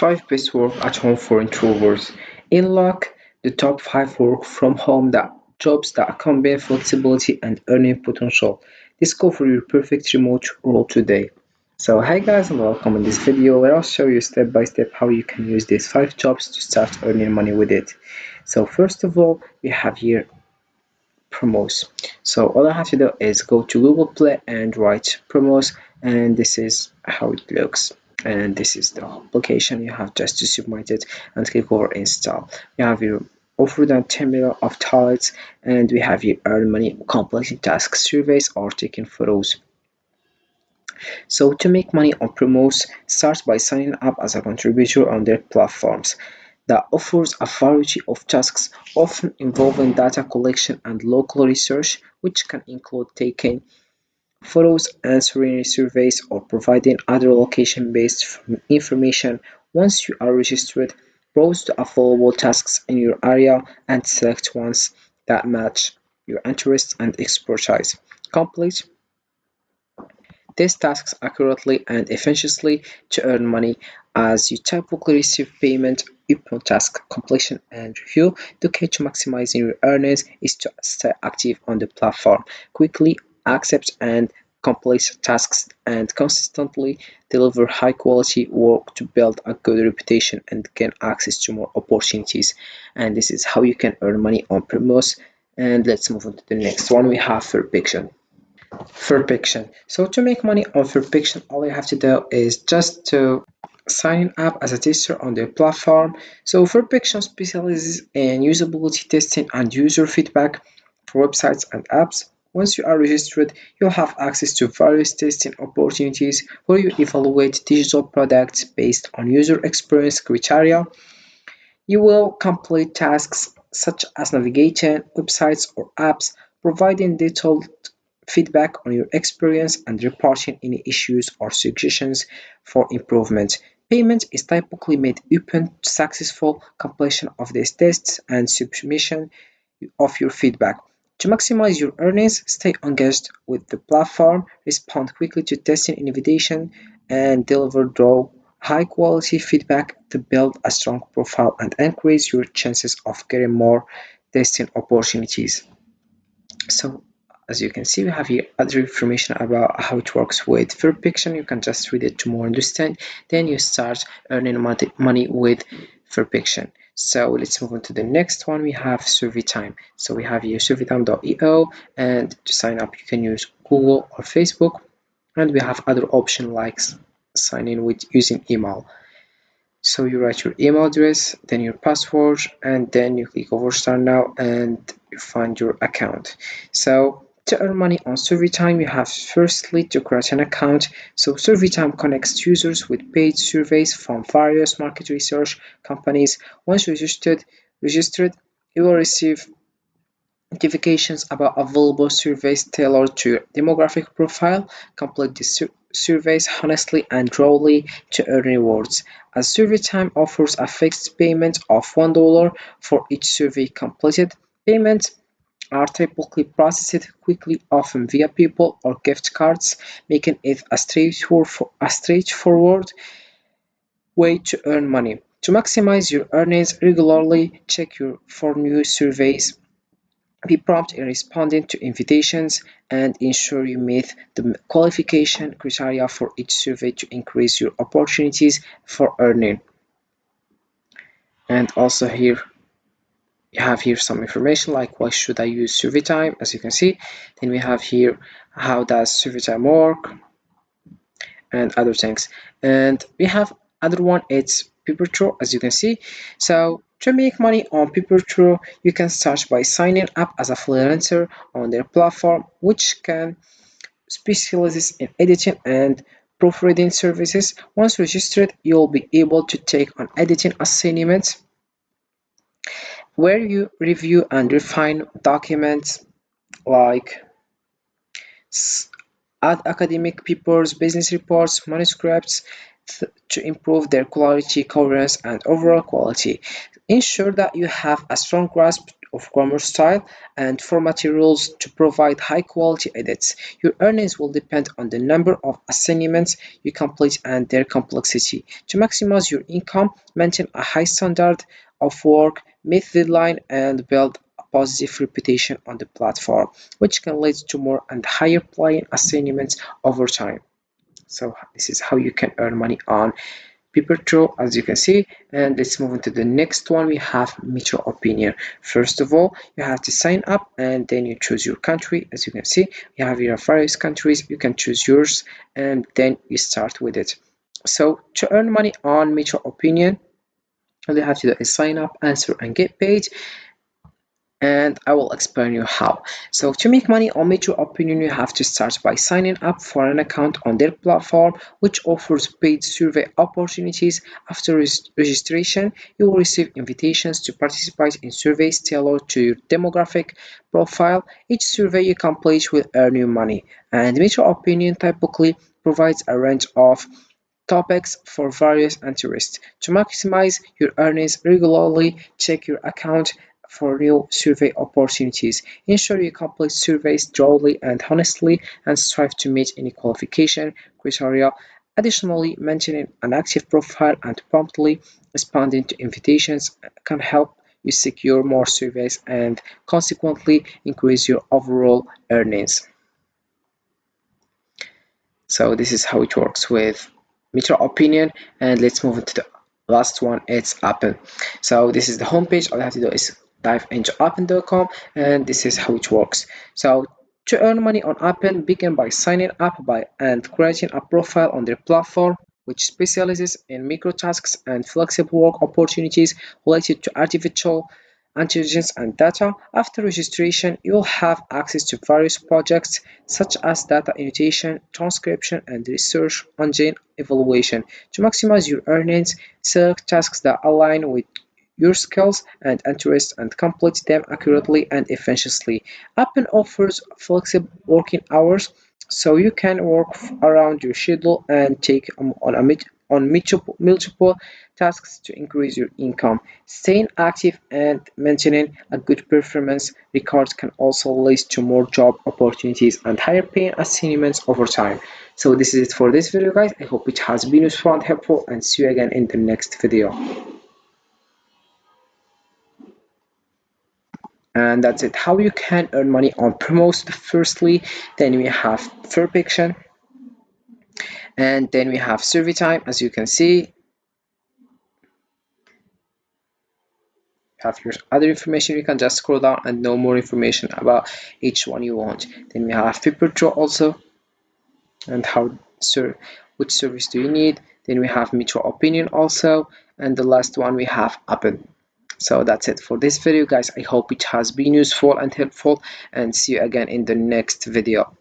5 best work at home for introverts. In luck, the top 5 work from home jobs that combine flexibility and earning potential. Discover your perfect remote role today. So hi guys and welcome in this video where I'll show you step by step how you can use these 5 jobs to start earning money with it. So first of all, we have here Promos. So all I have to do is go to Google Play and write Promos, and this is how it looks. And this is the application. You have just to submit it and click over install. You have your over than 10 million of targets, and we have your earn money completing tasks, surveys, or taking photos. So to make money on Promos, start by signing up as a contributor on their platforms that offers a variety of tasks often involving data collection and local research, which can include taking photos, answering surveys, or providing other location-based information. Once you are registered, browse the available tasks in your area and select ones that match your interests and expertise. Complete these tasks accurately and efficiently to earn money, as you typically receive payment upon task completion and review. The key to maximizing your earnings is to stay active on the platform, quickly accept and complete tasks, and consistently deliver high quality work to build a good reputation and gain access to more opportunities. And this is how you can earn money on Promos. And let's move on to the next one. We have Fairpiction. Fairpiction. So to make money on Fairpiction, all you have to do is just to sign up as a tester on their platform. So Fairpiction specializes in usability testing and user feedback for websites and apps. Once you are registered, you'll have access to various testing opportunities where you evaluate digital products based on user experience criteria. You will complete tasks such as navigating websites or apps, providing detailed feedback on your experience, and reporting any issues or suggestions for improvement. Payment is typically made upon successful completion of these tests and submission of your feedback. To maximize your earnings, stay engaged with the platform, respond quickly to testing invitation, and deliver raw, high quality feedback to build a strong profile and increase your chances of getting more testing opportunities. So as you can see, we have here other information about how it works with Fairpiction. You can just read it to more understand. Then you start earning money with Fairpiction. So let's move on to the next one. We have SurveyTime. So we have here surveytime.io, and to sign up you can use Google or Facebook, and we have other options like sign in with using email. So you write your email address, then your password, and then you click over start now and you find your account. So to earn money on SurveyTime, you have firstly to create an account. So SurveyTime connects users with paid surveys from various market research companies. Once registered, you will receive notifications about available surveys tailored to your demographic profile. Complete the surveys honestly and rawly to earn rewards, as SurveyTime offers a fixed payment of $1 for each survey completed. Payments are typically processed quickly, often via PayPal or gift cards, making it a straightforward way to earn money. To maximize your earnings, regularly check for new surveys, be prompt in responding to invitations, and ensure you meet the qualification criteria for each survey to increase your opportunities for earning. And also here you have here some information like why should I use SurveyTime, as you can see. Then we have here how does SurveyTime work and other things. And we have other one, it's PaperTrue, as you can see. So to make money on PaperTrue, you can start by signing up as a freelancer on their platform, which can specializes in editing and proofreading services. Once registered, you'll be able to take on editing assignments where you review and refine documents like academic papers, business reports, manuscripts to improve their quality, coherence, and overall quality. Ensure that you have a strong grasp of grammar style and formatting rules to provide high quality edits. Your earnings will depend on the number of assignments you complete and their complexity. To maximize your income, maintain a high standard of work, meet deadline, and build a positive reputation on the platform, which can lead to more and higher paying assignments over time. So this is how you can earn money on Papertrue, as you can see. And let's move on to the next one. We have Meet Your Opinion. First of all, you have to sign up and then you choose your country. As you can see, you have your various countries. You can choose yours and then you start with it. So to earn money on Meet Your Opinion, all you have to do is sign up, answer, and get paid, and I will explain you how. So to make money on Meet Your Opinion, you have to start by signing up for an account on their platform, which offers paid survey opportunities. After registration, you will receive invitations to participate in surveys tailored to your demographic profile. Each survey you complete will earn you money, and Meet Your Opinion typically provides a range of topics for various interests. To maximize your earnings, regularly check your account for new survey opportunities. Ensure you complete surveys thoroughly and honestly and strive to meet any qualification criteria. Additionally, maintaining an active profile and promptly responding to invitations can help you secure more surveys and consequently increase your overall earnings. So this is how it works with Meet Your Opinion, and let's move on to the last one. It's Appen. So this is the homepage. All you have to do is dive into appen.com, and this is how it works. So to earn money on Appen, begin by signing up by and creating a profile on their platform, which specializes in micro tasks and flexible work opportunities related to artificial intelligence and data. After registration, you'll have access to various projects such as data annotation, transcription, and research engine evaluation. To maximize your earnings, select tasks that align with your skills and interests and complete them accurately and efficiently. Appen offers flexible working hours so you can work around your schedule and take on multiple tasks to increase your income. Staying active and maintaining a good performance record can also lead to more job opportunities and higher paying assignments over time. So this is it for this video, guys. I hope it has been useful and helpful, and see you again in the next video. And that's it, how you can earn money on promos. Firstly, then we have Fairfiction, and then we have survey time. As you can see, have your other information. You can just scroll down and know more information about each one you want. Then we have Papertrue also, and how which service do you need. Then we have Meet Your Opinion also, and the last one we have Appen. So that's it for this video, guys. I hope it has been useful and helpful, and see you again in the next video.